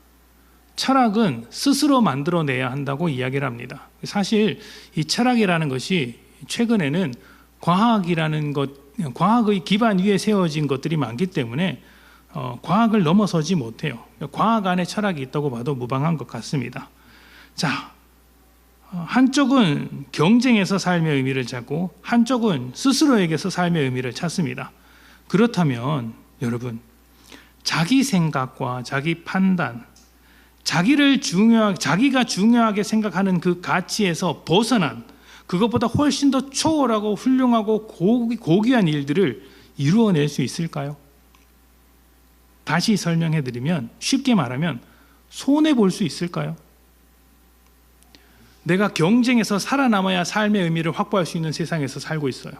철학은 스스로 만들어내야 한다고 이야기를 합니다. 사실 이 철학이라는 것이 최근에는 과학의 기반 위에 세워진 것들이 많기 때문에 과학을 넘어서지 못해요. 과학 안에 철학이 있다고 봐도 무방한 것 같습니다. 자, 한쪽은 경쟁에서 삶의 의미를 찾고 한쪽은 스스로에게서 삶의 의미를 찾습니다. 그렇다면 여러분, 자기 생각과 자기 판단, 자기가 중요하게 생각하는 그 가치에서 벗어난 그것보다 훨씬 더 초월하고 훌륭하고 고귀한 일들을 이루어낼 수 있을까요? 다시 설명해 드리면, 쉽게 말하면 손해볼 수 있을까요? 내가 경쟁에서 살아남아야 삶의 의미를 확보할 수 있는 세상에서 살고 있어요.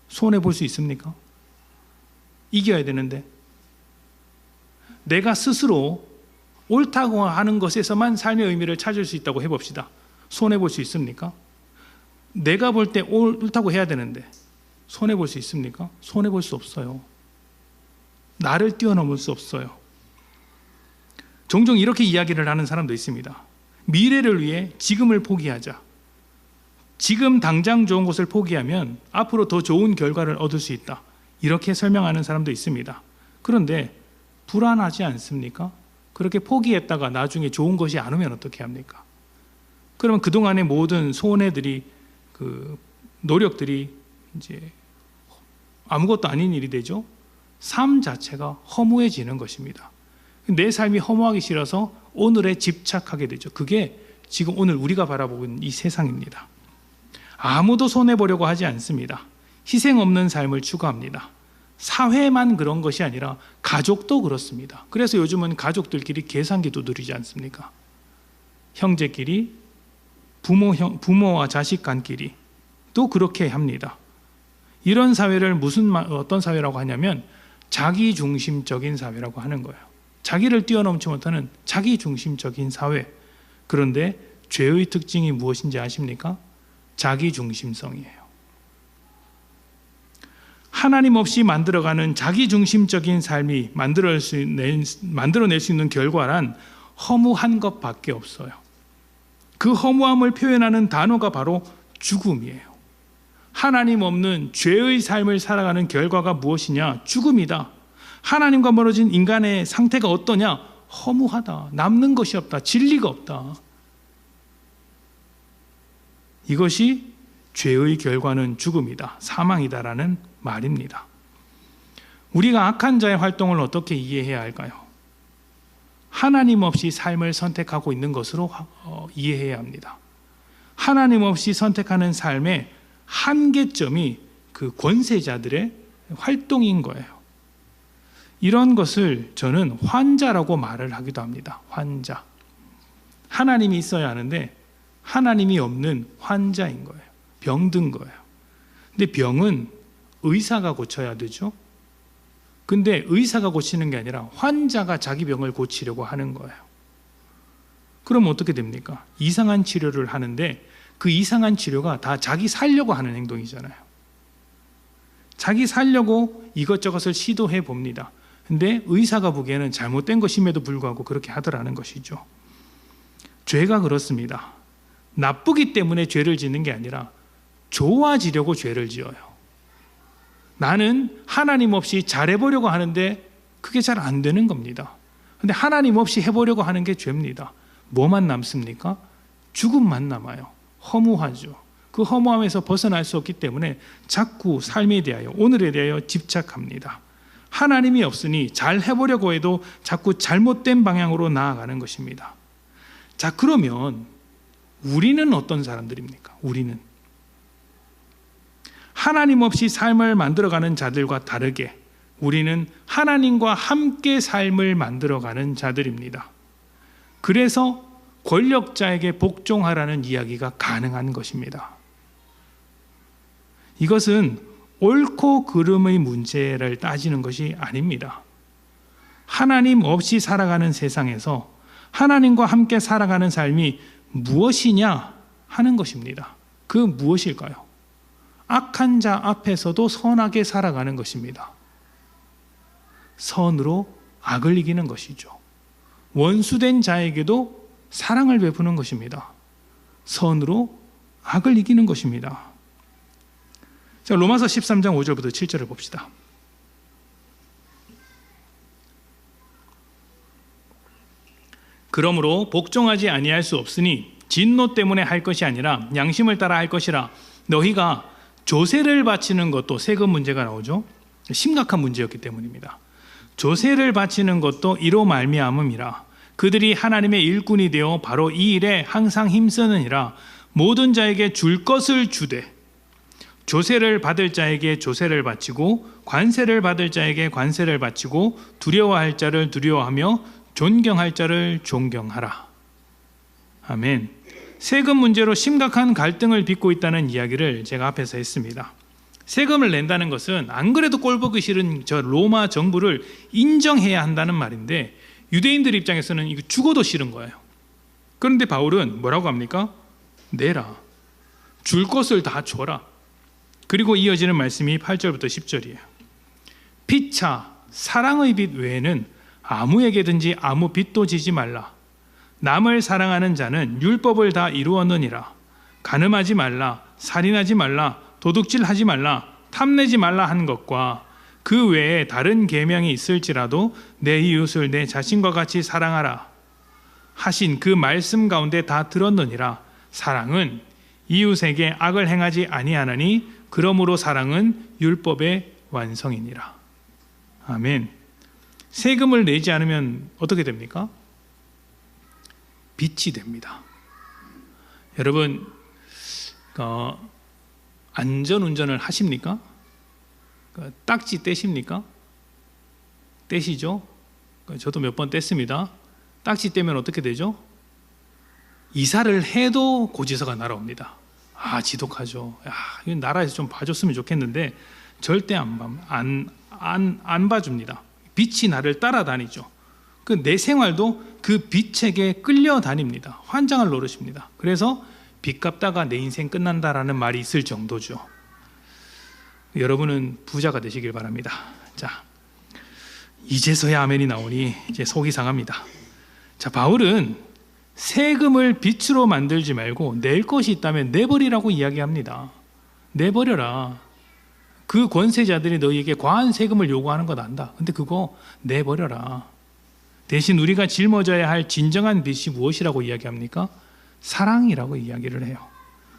손해볼 수 있습니까? 이겨야 되는데 내가 스스로 옳다고 하는 것에서만 삶의 의미를 찾을 수 있다고 해봅시다. 손해볼 수 있습니까? 내가 볼 때 옳다고 해야 되는데 손해볼 수 있습니까? 손해볼 수 없어요. 나를 뛰어넘을 수 없어요. 종종 이렇게 이야기를 하는 사람도 있습니다. 미래를 위해 지금을 포기하자. 지금 당장 좋은 것을 포기하면 앞으로 더 좋은 결과를 얻을 수 있다. 이렇게 설명하는 사람도 있습니다. 그런데 불안하지 않습니까? 그렇게 포기했다가 나중에 좋은 것이 안 오면 어떻게 합니까? 그러면 그동안의 모든 손해들이, 그 노력들이 이제 아무것도 아닌 일이 되죠. 삶 자체가 허무해지는 것입니다. 내 삶이 허무하기 싫어서 오늘에 집착하게 되죠. 그게 지금 오늘 우리가 바라보고 있는 이 세상입니다. 아무도 손해보려고 하지 않습니다. 희생 없는 삶을 추구합니다. 사회만 그런 것이 아니라 가족도 그렇습니다. 그래서 요즘은 가족들끼리 계산기도 누리지 않습니까? 형제끼리, 부모와 자식 간끼리 또 그렇게 합니다. 이런 사회를 어떤 사회라고 하냐면 자기중심적인 사회라고 하는 거예요. 자기를 뛰어넘지 못하는 자기중심적인 사회. 그런데 죄의 특징이 무엇인지 아십니까? 자기중심성이에요. 하나님 없이 만들어가는 자기중심적인 삶이 만들어낼 수 있는 결과란 허무한 것밖에 없어요. 그 허무함을 표현하는 단어가 바로 죽음이에요. 하나님 없는 죄의 삶을 살아가는 결과가 무엇이냐? 죽음이다. 하나님과 멀어진 인간의 상태가 어떠냐? 허무하다. 남는 것이 없다. 진리가 없다. 이것이 죄의 결과는 죽음이다. 사망이다라는 말입니다. 우리가 악한 자의 활동을 어떻게 이해해야 할까요? 하나님 없이 삶을 선택하고 있는 것으로 이해해야 합니다. 하나님 없이 선택하는 삶의 한계점이 그 권세자들의 활동인 거예요. 이런 것을 저는 환자라고 말을 하기도 합니다. 환자. 하나님이 있어야 하는데 하나님이 없는 환자인 거예요. 병든 거예요. 근데 병은 의사가 고쳐야 되죠. 근데 의사가 고치는 게 아니라 환자가 자기 병을 고치려고 하는 거예요. 그럼 어떻게 됩니까? 이상한 치료를 하는데 그 이상한 치료가 다 자기 살려고 하는 행동이잖아요. 자기 살려고 이것저것을 시도해 봅니다. 근데 의사가 보기에는 잘못된 것임에도 불구하고 그렇게 하더라는 것이죠. 죄가 그렇습니다. 나쁘기 때문에 죄를 짓는 게 아니라 좋아지려고 죄를 지어요. 나는 하나님 없이 잘해보려고 하는데 그게 잘 안 되는 겁니다. 근데 하나님 없이 해보려고 하는 게 죄입니다. 뭐만 남습니까? 죽음만 남아요. 허무하죠. 그 허무함에서 벗어날 수 없기 때문에 자꾸 삶에 대하여, 오늘에 대하여 집착합니다. 하나님이 없으니 잘 해보려고 해도 자꾸 잘못된 방향으로 나아가는 것입니다. 자, 그러면 우리는 어떤 사람들입니까? 우리는 하나님 없이 삶을 만들어가는 자들과 다르게 우리는 하나님과 함께 삶을 만들어가는 자들입니다. 그래서 권력자에게 복종하라는 이야기가 가능한 것입니다. 이것은 옳고 그름의 문제를 따지는 것이 아닙니다. 하나님 없이 살아가는 세상에서 하나님과 함께 살아가는 삶이 무엇이냐 하는 것입니다. 그 무엇일까요? 악한 자 앞에서도 선하게 살아가는 것입니다. 선으로 악을 이기는 것이죠. 원수된 자에게도 사랑을 베푸는 것입니다. 선으로 악을 이기는 것입니다. 자, 로마서 13장 5절부터 7절을 봅시다. 그러므로 복종하지 아니할 수 없으니 진노 때문에 할 것이 아니라 양심을 따라 할 것이라. 너희가 조세를 바치는 것도, 세금 문제가 나오죠. 심각한 문제였기 때문입니다. 조세를 바치는 것도 이로 말미암음이라. 그들이 하나님의 일꾼이 되어 바로 이 일에 항상 힘쓰느니라. 모든 자에게 줄 것을 주되 조세를 받을 자에게 조세를 바치고 관세를 받을 자에게 관세를 바치고 두려워할 자를 두려워하며 존경할 자를 존경하라. 아멘. 세금 문제로 심각한 갈등을 빚고 있다는 이야기를 제가 앞에서 했습니다. 세금을 낸다는 것은 안 그래도 꼴보기 싫은 저 로마 정부를 인정해야 한다는 말인데 유대인들 입장에서는 이거 죽어도 싫은 거예요. 그런데 바울은 뭐라고 합니까? 내라. 줄 것을 다 줘라. 그리고 이어지는 말씀이 8절부터 10절이에요. 피차 사랑의 빚 외에는 아무에게든지 아무 빚도 지지 말라. 남을 사랑하는 자는 율법을 다 이루었느니라. 간음하지 말라, 살인하지 말라, 도둑질하지 말라, 탐내지 말라 한 것과 그 외에 다른 계명이 있을지라도 내 이웃을 내 자신과 같이 사랑하라 하신 그 말씀 가운데 다 들었느니라. 사랑은 이웃에게 악을 행하지 아니하나니 그러므로 사랑은 율법의 완성이니라. 아멘. 세금을 내지 않으면 어떻게 됩니까? 빚이 됩니다. 여러분, 안전운전을 하십니까? 딱지 떼십니까? 떼시죠? 저도 몇 번 뗐습니다. 딱지 떼면 어떻게 되죠? 이사를 해도 고지서가 날아옵니다. 아, 지독하죠. 야, 이 나라에서 좀 봐줬으면 좋겠는데 절대 안 봐줍니다. 빛이 나를 따라다니죠. 그 내 생활도 그 빛에게 끌려다닙니다. 환장을 노릇입니다. 그래서 빚 갚다가 내 인생 끝난다라는 말이 있을 정도죠. 여러분은 부자가 되시길 바랍니다. 자, 이제서야 아멘이 나오니 이제 속이 상합니다. 자, 바울은 세금을 빚으로 만들지 말고 낼 것이 있다면 내버리라고 이야기합니다. 내버려라. 그 권세자들이 너희에게 과한 세금을 요구하는 것 안다. 근데 그거 내버려라. 대신 우리가 짊어져야 할 진정한 빚이 무엇이라고 이야기합니까? 사랑이라고 이야기를 해요.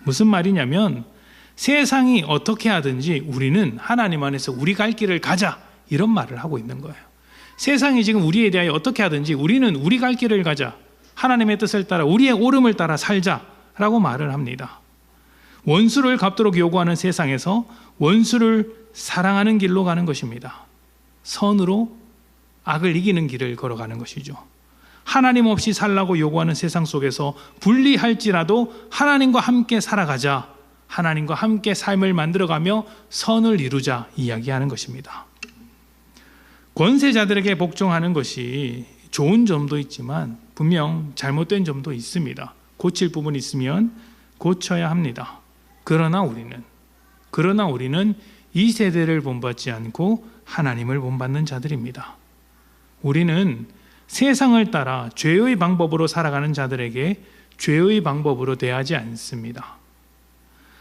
무슨 말이냐면 세상이 어떻게 하든지 우리는 하나님 안에서 우리 갈 길을 가자, 이런 말을 하고 있는 거예요. 세상이 지금 우리에 대하여 어떻게 하든지 우리는 우리 갈 길을 가자, 하나님의 뜻을 따라 우리의 옳음을 따라 살자라고 말을 합니다. 원수를 갚도록 요구하는 세상에서 원수를 사랑하는 길로 가는 것입니다. 선으로 악을 이기는 길을 걸어가는 것이죠. 하나님 없이 살라고 요구하는 세상 속에서 불리할지라도 하나님과 함께 살아가자, 하나님과 함께 삶을 만들어가며 선을 이루자 이야기하는 것입니다. 권세자들에게 복종하는 것이 좋은 점도 있지만 분명 잘못된 점도 있습니다. 고칠 부분이 있으면 고쳐야 합니다. 그러나 우리는 이 세대를 본받지 않고 하나님을 본받는 자들입니다. 우리는 세상을 따라 죄의 방법으로 살아가는 자들에게 죄의 방법으로 대하지 않습니다.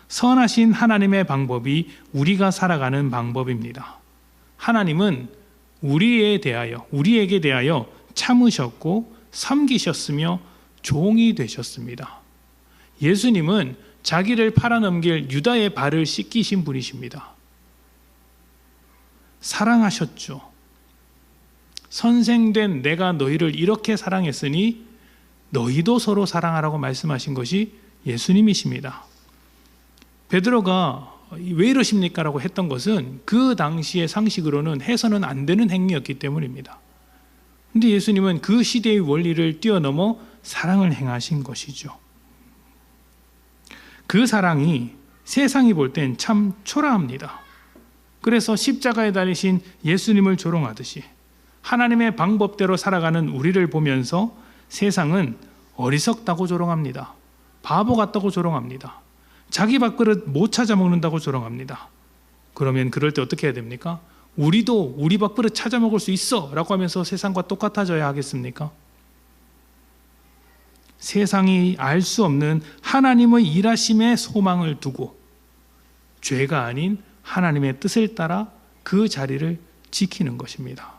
선하신 하나님의 방법이 우리가 살아가는 방법입니다. 하나님은 우리에게 대하여 참으셨고 섬기셨으며 종이 되셨습니다. 예수님은 자기를 팔아넘길 유다의 발을 씻기신 분이십니다. 사랑하셨죠. 선생된 내가 너희를 이렇게 사랑했으니 너희도 서로 사랑하라고 말씀하신 것이 예수님이십니다. 베드로가 왜 이러십니까? 라고 했던 것은 그 당시의 상식으로는 해서는 안 되는 행위였기 때문입니다. 그런데 예수님은 그 시대의 원리를 뛰어넘어 사랑을 행하신 것이죠. 그 사랑이 세상이 볼 땐 참 초라합니다. 그래서 십자가에 달리신 예수님을 조롱하듯이 하나님의 방법대로 살아가는 우리를 보면서 세상은 어리석다고 조롱합니다. 바보 같다고 조롱합니다. 자기 밥그릇 못 찾아 먹는다고 조롱합니다. 그러면 그럴 때 어떻게 해야 됩니까? 우리도 우리 밥그릇 찾아 먹을 수 있어 라고 하면서 세상과 똑같아져야 하겠습니까? 세상이 알 수 없는 하나님의 일하심의 소망을 두고 죄가 아닌 하나님의 뜻을 따라 그 자리를 지키는 것입니다.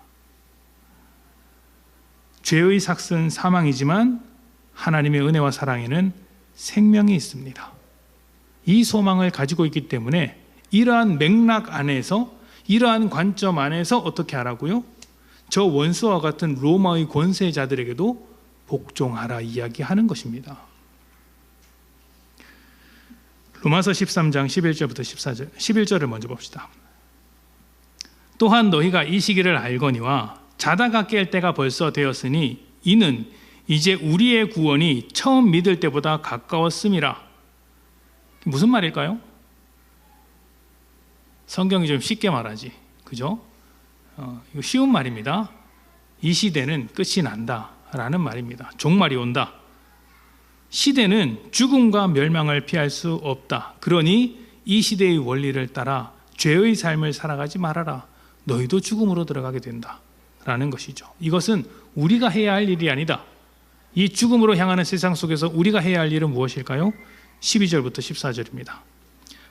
죄의 삭은 사망이지만 하나님의 은혜와 사랑에는 생명이 있습니다. 이 소망을 가지고 있기 때문에 이러한 맥락 안에서, 이러한 관점 안에서 어떻게 하라고요? 저 원수와 같은 로마의 권세자들에게도 복종하라 이야기하는 것입니다. 로마서 13장 11절부터 14절, 11절을 먼저 봅시다. 또한 너희가 이 시기를 알거니와 자다가 깰 때가 벌써 되었으니 이는 이제 우리의 구원이 처음 믿을 때보다 가까웠음이라. 무슨 말일까요? 성경이 좀 쉽게 말하지, 그죠? 이거 쉬운 말입니다. 이 시대는 끝이 난다 라는 말입니다. 종말이 온다. 시대는 죽음과 멸망을 피할 수 없다. 그러니 이 시대의 원리를 따라 죄의 삶을 살아가지 말아라. 너희도 죽음으로 들어가게 된다 라는 것이죠. 이것은 우리가 해야 할 일이 아니다. 이 죽음으로 향하는 세상 속에서 우리가 해야 할 일은 무엇일까요? 12절부터 14절입니다.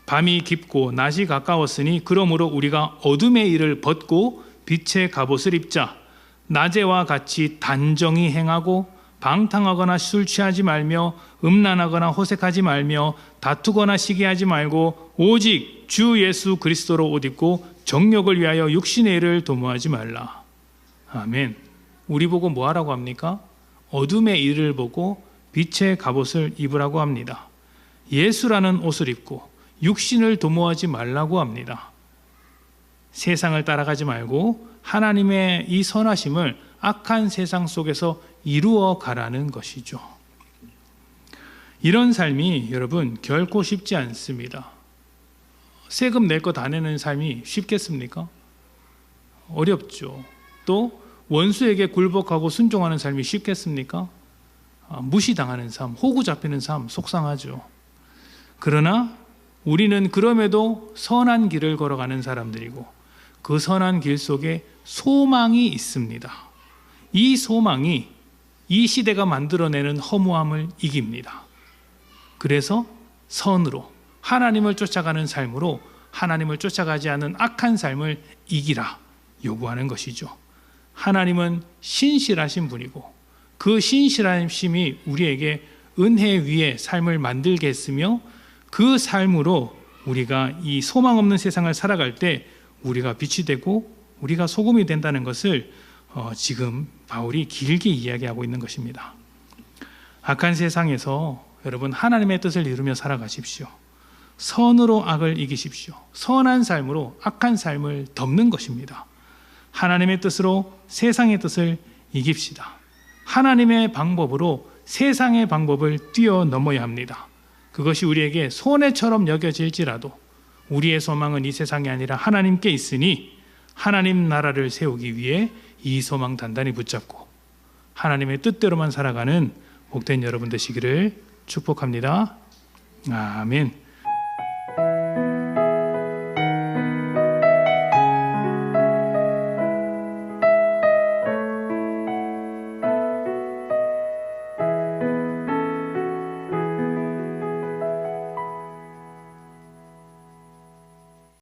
밤이 깊고 낮이 가까웠으니 그러므로 우리가 어둠의 일을 벗고 빛의 갑옷을 입자. 낮에와 같이 단정히 행하고 방탕하거나 술 취하지 말며 음란하거나 호색하지 말며 다투거나 시기하지 말고 오직 주 예수 그리스도로 옷 입고 정욕을 위하여 육신의 일을 도모하지 말라. 아멘. 우리 보고 뭐 하라고 합니까? 어둠의 일을 보고 빛의 갑옷을 입으라고 합니다. 예수라는 옷을 입고 육신을 도모하지 말라고 합니다. 세상을 따라가지 말고 하나님의 이 선하심을 악한 세상 속에서 이루어 가라는 것이죠. 이런 삶이 여러분 결코 쉽지 않습니다. 세금 낼 거 다 내는 삶이 쉽겠습니까? 어렵죠. 또 원수에게 굴복하고 순종하는 삶이 쉽겠습니까? 무시당하는 삶, 호구 잡히는 삶 속상하죠. 그러나 우리는 그럼에도 선한 길을 걸어가는 사람들이고 그 선한 길 속에 소망이 있습니다. 이 소망이 이 시대가 만들어내는 허무함을 이깁니다. 그래서 선으로 하나님을 쫓아가는 삶으로 하나님을 쫓아가지 않는 악한 삶을 이기라 요구하는 것이죠. 하나님은 신실하신 분이고 그 신실하심이 우리에게 은혜 위에 삶을 만들게 했으며 그 삶으로 우리가 이 소망 없는 세상을 살아갈 때 우리가 빛이 되고 우리가 소금이 된다는 것을 지금 바울이 길게 이야기하고 있는 것입니다. 악한 세상에서 여러분 하나님의 뜻을 이루며 살아가십시오. 선으로 악을 이기십시오. 선한 삶으로 악한 삶을 덮는 것입니다. 하나님의 뜻으로 세상의 뜻을 이깁시다. 하나님의 방법으로 세상의 방법을 뛰어넘어야 합니다. 그것이 우리에게 손해처럼 여겨질지라도 우리의 소망은 이 세상이 아니라 하나님께 있으니 하나님 나라를 세우기 위해 이 소망 단단히 붙잡고 하나님의 뜻대로만 살아가는 복된 여러분 되시기를 축복합니다. 아멘.